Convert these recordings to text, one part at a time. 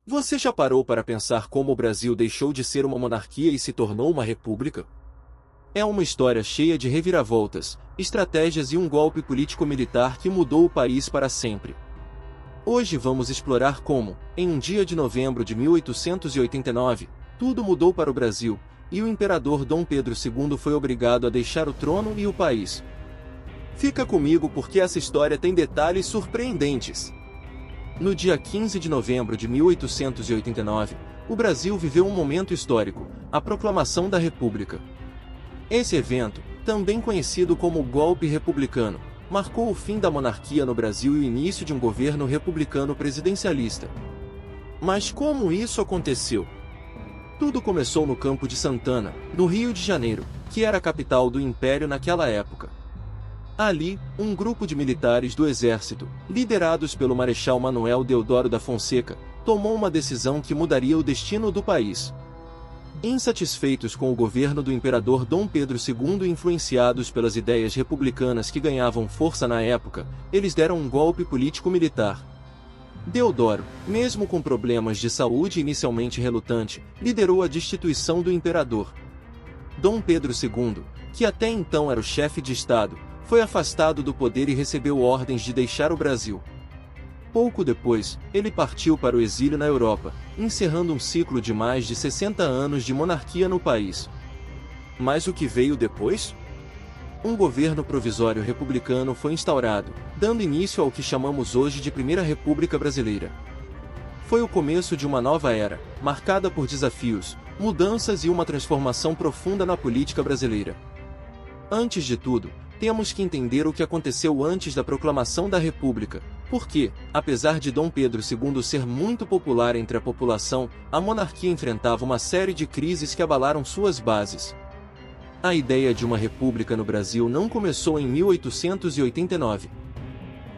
Você já parou para pensar como o Brasil deixou de ser uma monarquia e se tornou uma república? É uma história cheia de reviravoltas, estratégias e um golpe político-militar que mudou o país para sempre. Hoje vamos explorar como, em um dia de novembro de 1889, tudo mudou para o Brasil, e o imperador Dom Pedro II foi obrigado a deixar o trono e o país. Fica comigo porque essa história tem detalhes surpreendentes. No dia 15 de novembro de 1889, o Brasil viveu um momento histórico, a proclamação da República. Esse evento, também conhecido como o Golpe Republicano, marcou o fim da monarquia no Brasil e o início de um governo republicano presidencialista. Mas como isso aconteceu? Tudo começou no Campo de Santana, no Rio de Janeiro, que era a capital do Império naquela época. Ali, um grupo de militares do exército, liderados pelo Marechal Manoel Deodoro da Fonseca, tomou uma decisão que mudaria o destino do país. Insatisfeitos com o governo do imperador Dom Pedro II e influenciados pelas ideias republicanas que ganhavam força na época, eles deram um golpe político-militar. Deodoro, mesmo com problemas de saúde inicialmente relutante, liderou a destituição do imperador. Dom Pedro II, que até então era o chefe de Estado, foi afastado do poder e recebeu ordens de deixar o Brasil. Pouco depois, ele partiu para o exílio na Europa, encerrando um ciclo de mais de 60 anos de monarquia no país. Mas o que veio depois? Um governo provisório republicano foi instaurado, dando início ao que chamamos hoje de Primeira República Brasileira. Foi o começo de uma nova era, marcada por desafios, mudanças e uma transformação profunda na política brasileira. Antes de tudo, temos que entender o que aconteceu antes da proclamação da República, porque, apesar de Dom Pedro II ser muito popular entre a população, a monarquia enfrentava uma série de crises que abalaram suas bases. A ideia de uma república no Brasil não começou em 1889.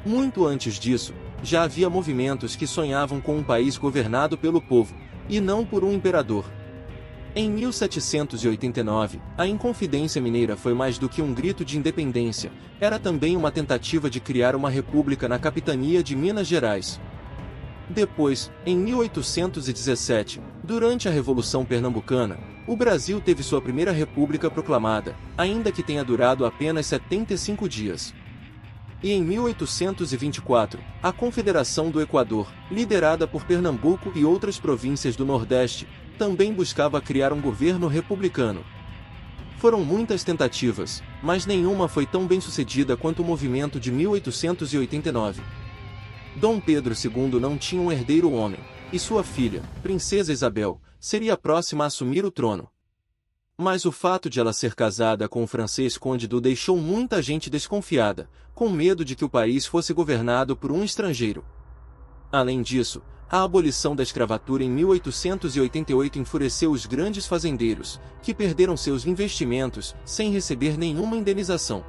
Muito antes disso, já havia movimentos que sonhavam com um país governado pelo povo, e não por um imperador. Em 1789, a Inconfidência Mineira foi mais do que um grito de independência, era também uma tentativa de criar uma república na capitania de Minas Gerais. Depois, em 1817, durante a Revolução Pernambucana, o Brasil teve sua primeira república proclamada, ainda que tenha durado apenas 75 dias. E em 1824, a Confederação do Equador, liderada por Pernambuco e outras províncias do Nordeste, também buscava criar um governo republicano. Foram muitas tentativas, mas nenhuma foi tão bem-sucedida quanto o movimento de 1889. Dom Pedro II não tinha um herdeiro homem, e sua filha, Princesa Isabel, seria a próxima a assumir o trono. Mas o fato de ela ser casada com o francês Conde d'Eu deixou muita gente desconfiada, com medo de que o país fosse governado por um estrangeiro. Além disso, a abolição da escravatura em 1888 enfureceu os grandes fazendeiros, que perderam seus investimentos sem receber nenhuma indenização.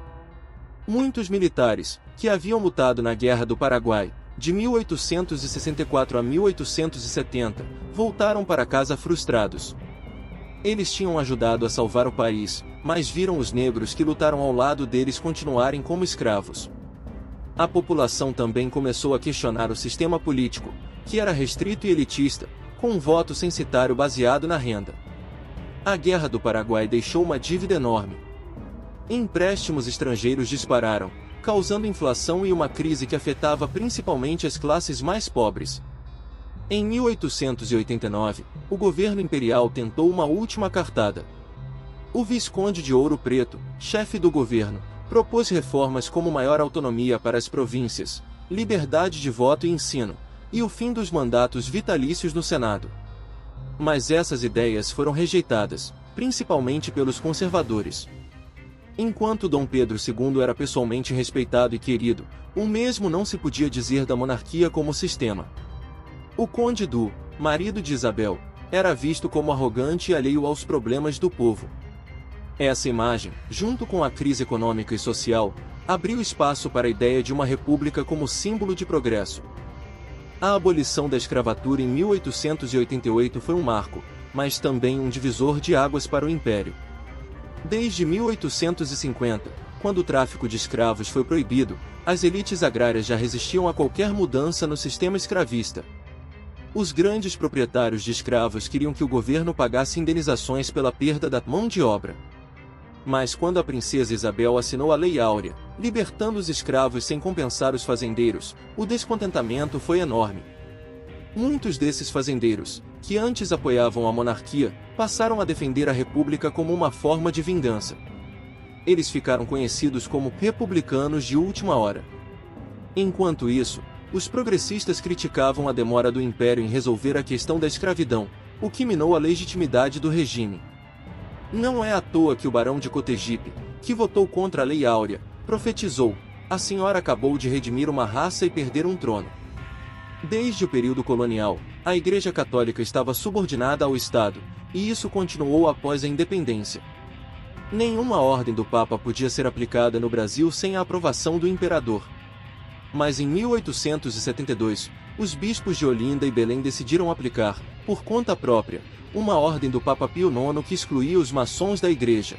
Muitos militares, que haviam lutado na Guerra do Paraguai, de 1864 a 1870, voltaram para casa frustrados. Eles tinham ajudado a salvar o país, mas viram os negros que lutaram ao lado deles continuarem como escravos. A população também começou a questionar o sistema político, que era restrito e elitista, com um voto censitário baseado na renda. A Guerra do Paraguai deixou uma dívida enorme. Empréstimos estrangeiros dispararam, causando inflação e uma crise que afetava principalmente as classes mais pobres. Em 1889, o governo imperial tentou uma última cartada. O Visconde de Ouro Preto, chefe do governo, propôs reformas como maior autonomia para as províncias, liberdade de voto e ensino, e o fim dos mandatos vitalícios no Senado. Mas essas ideias foram rejeitadas, principalmente pelos conservadores. Enquanto Dom Pedro II era pessoalmente respeitado e querido, o mesmo não se podia dizer da monarquia como sistema. O Conde d'Eu, marido de Isabel, era visto como arrogante e alheio aos problemas do povo. Essa imagem, junto com a crise econômica e social, abriu espaço para a ideia de uma república como símbolo de progresso. A abolição da escravatura em 1888 foi um marco, mas também um divisor de águas para o Império. Desde 1850, quando o tráfico de escravos foi proibido, as elites agrárias já resistiam a qualquer mudança no sistema escravista. Os grandes proprietários de escravos queriam que o governo pagasse indenizações pela perda da mão de obra. Mas quando a princesa Isabel assinou a Lei Áurea, libertando os escravos sem compensar os fazendeiros, o descontentamento foi enorme. Muitos desses fazendeiros, que antes apoiavam a monarquia, passaram a defender a república como uma forma de vingança. Eles ficaram conhecidos como republicanos de última hora. Enquanto isso, os progressistas criticavam a demora do império em resolver a questão da escravidão, o que minou a legitimidade do regime. Não é à toa que o barão de Cotegipe, que votou contra a Lei Áurea, profetizou: a senhora acabou de redimir uma raça e perder um trono. Desde o período colonial, a Igreja Católica estava subordinada ao Estado, e isso continuou após a independência. Nenhuma ordem do Papa podia ser aplicada no Brasil sem a aprovação do imperador. Mas em 1872, os bispos de Olinda e Belém decidiram aplicar, por conta própria, uma ordem do Papa Pio IX que excluía os maçons da Igreja.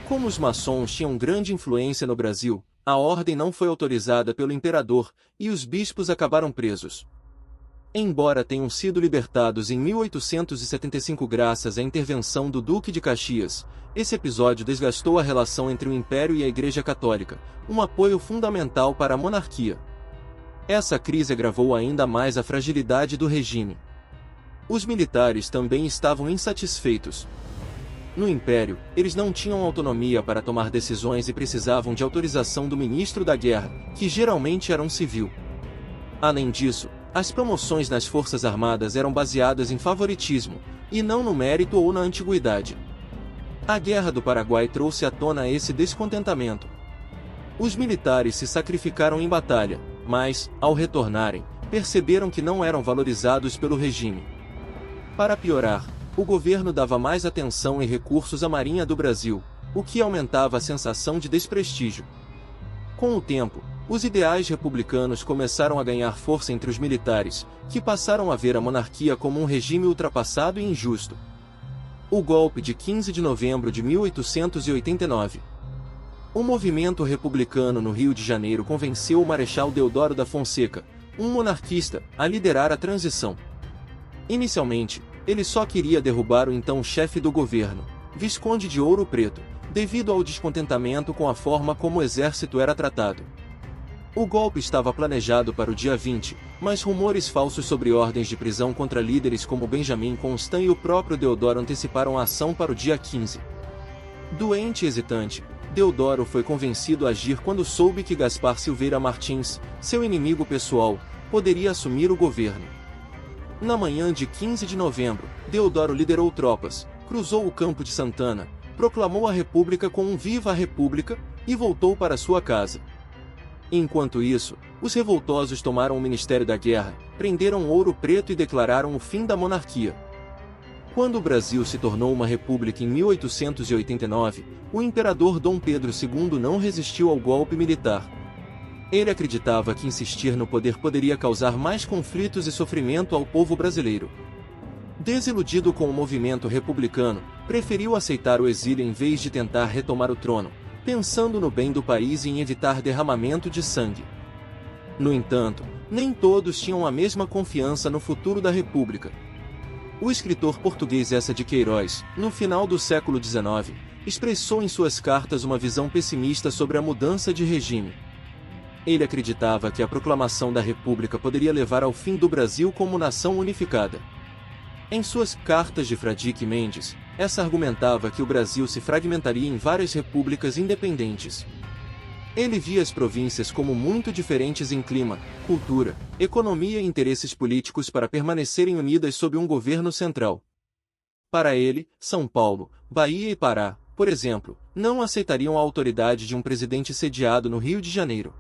Como os maçons tinham grande influência no Brasil, a ordem não foi autorizada pelo imperador, e os bispos acabaram presos. Embora tenham sido libertados em 1875 graças à intervenção do Duque de Caxias, esse episódio desgastou a relação entre o Império e a Igreja Católica, um apoio fundamental para a monarquia. Essa crise agravou ainda mais a fragilidade do regime. Os militares também estavam insatisfeitos. No Império, eles não tinham autonomia para tomar decisões e precisavam de autorização do ministro da Guerra, que geralmente era um civil. Além disso, as promoções nas Forças Armadas eram baseadas em favoritismo, e não no mérito ou na antiguidade. A Guerra do Paraguai trouxe à tona esse descontentamento. Os militares se sacrificaram em batalha, mas, ao retornarem, perceberam que não eram valorizados pelo regime. Para piorar, o governo dava mais atenção e recursos à Marinha do Brasil, o que aumentava a sensação de desprestígio. Com o tempo, os ideais republicanos começaram a ganhar força entre os militares, que passaram a ver a monarquia como um regime ultrapassado e injusto. O golpe de 15 de novembro de 1889. O movimento republicano no Rio de Janeiro convenceu o Marechal Deodoro da Fonseca, um monarquista, a liderar a transição. Inicialmente, ele só queria derrubar o então chefe do governo, Visconde de Ouro Preto, devido ao descontentamento com a forma como o exército era tratado. O golpe estava planejado para o dia 20, mas rumores falsos sobre ordens de prisão contra líderes como Benjamin Constant e o próprio Deodoro anteciparam a ação para o dia 15. Doente e hesitante, Deodoro foi convencido a agir quando soube que Gaspar Silveira Martins, seu inimigo pessoal, poderia assumir o governo. Na manhã de 15 de novembro, Deodoro liderou tropas, cruzou o Campo de Santana, proclamou a República com um Viva a República, e voltou para sua casa. Enquanto isso, os revoltosos tomaram o Ministério da Guerra, prenderam Ouro Preto e declararam o fim da monarquia. Quando o Brasil se tornou uma república em 1889, o imperador Dom Pedro II não resistiu ao golpe militar. Ele acreditava que insistir no poder poderia causar mais conflitos e sofrimento ao povo brasileiro. Desiludido com o movimento republicano, preferiu aceitar o exílio em vez de tentar retomar o trono, pensando no bem do país e em evitar derramamento de sangue. No entanto, nem todos tinham a mesma confiança no futuro da República. O escritor português Eça de Queiroz, no final do século XIX, expressou em suas cartas uma visão pessimista sobre a mudança de regime. Ele acreditava que a proclamação da República poderia levar ao fim do Brasil como nação unificada. Em suas Cartas de Fradique Mendes, Eça argumentava que o Brasil se fragmentaria em várias repúblicas independentes. Ele via as províncias como muito diferentes em clima, cultura, economia e interesses políticos para permanecerem unidas sob um governo central. Para ele, São Paulo, Bahia e Pará, por exemplo, não aceitariam a autoridade de um presidente sediado no Rio de Janeiro.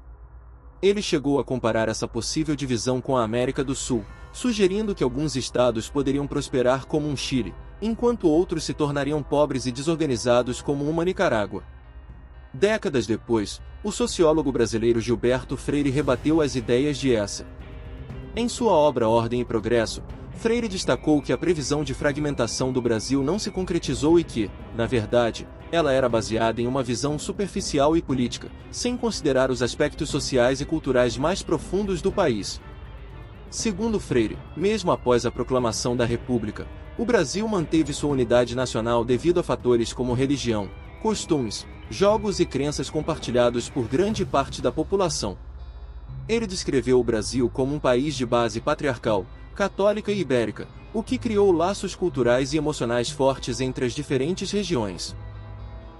Ele chegou a comparar essa possível divisão com a América do Sul, sugerindo que alguns estados poderiam prosperar como um Chile, enquanto outros se tornariam pobres e desorganizados como uma Nicarágua. Décadas depois, o sociólogo brasileiro Gilberto Freire rebateu as ideias de Eça. Em sua obra Ordem e Progresso, Freire destacou que a previsão de fragmentação do Brasil não se concretizou e que, na verdade, ela era baseada em uma visão superficial e política, sem considerar os aspectos sociais e culturais mais profundos do país. Segundo Freire, mesmo após a proclamação da República, o Brasil manteve sua unidade nacional devido a fatores como religião, costumes, jogos e crenças compartilhados por grande parte da população. Ele descreveu o Brasil como um país de base patriarcal, católica e ibérica, o que criou laços culturais e emocionais fortes entre as diferentes regiões.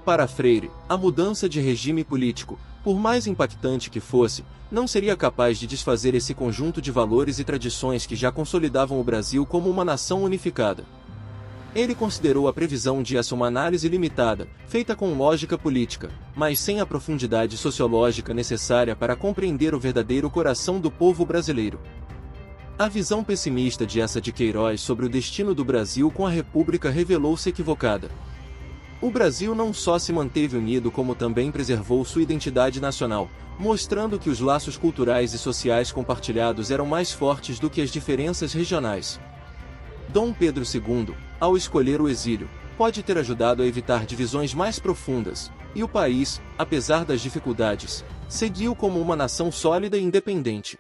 Para Freire, a mudança de regime político, por mais impactante que fosse, não seria capaz de desfazer esse conjunto de valores e tradições que já consolidavam o Brasil como uma nação unificada. Ele considerou a previsão de essa uma análise limitada, feita com lógica política, mas sem a profundidade sociológica necessária para compreender o verdadeiro coração do povo brasileiro. A visão pessimista de Eça de Queiroz sobre o destino do Brasil com a República revelou-se equivocada. O Brasil não só se manteve unido como também preservou sua identidade nacional, mostrando que os laços culturais e sociais compartilhados eram mais fortes do que as diferenças regionais. Dom Pedro II, ao escolher o exílio, pode ter ajudado a evitar divisões mais profundas, e o país, apesar das dificuldades, seguiu como uma nação sólida e independente.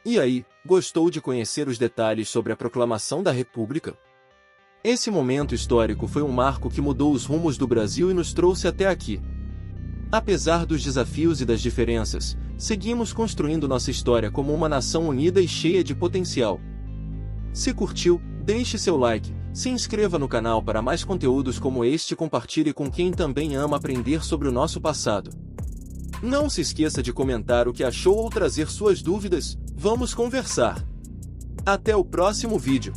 E aí, gostou de conhecer os detalhes sobre a proclamação da República? Esse momento histórico foi um marco que mudou os rumos do Brasil e nos trouxe até aqui. Apesar dos desafios e das diferenças, seguimos construindo nossa história como uma nação unida e cheia de potencial. Se curtiu, deixe seu like, se inscreva no canal para mais conteúdos como este e compartilhe com quem também ama aprender sobre o nosso passado. Não se esqueça de comentar o que achou ou trazer suas dúvidas, vamos conversar. Até o próximo vídeo.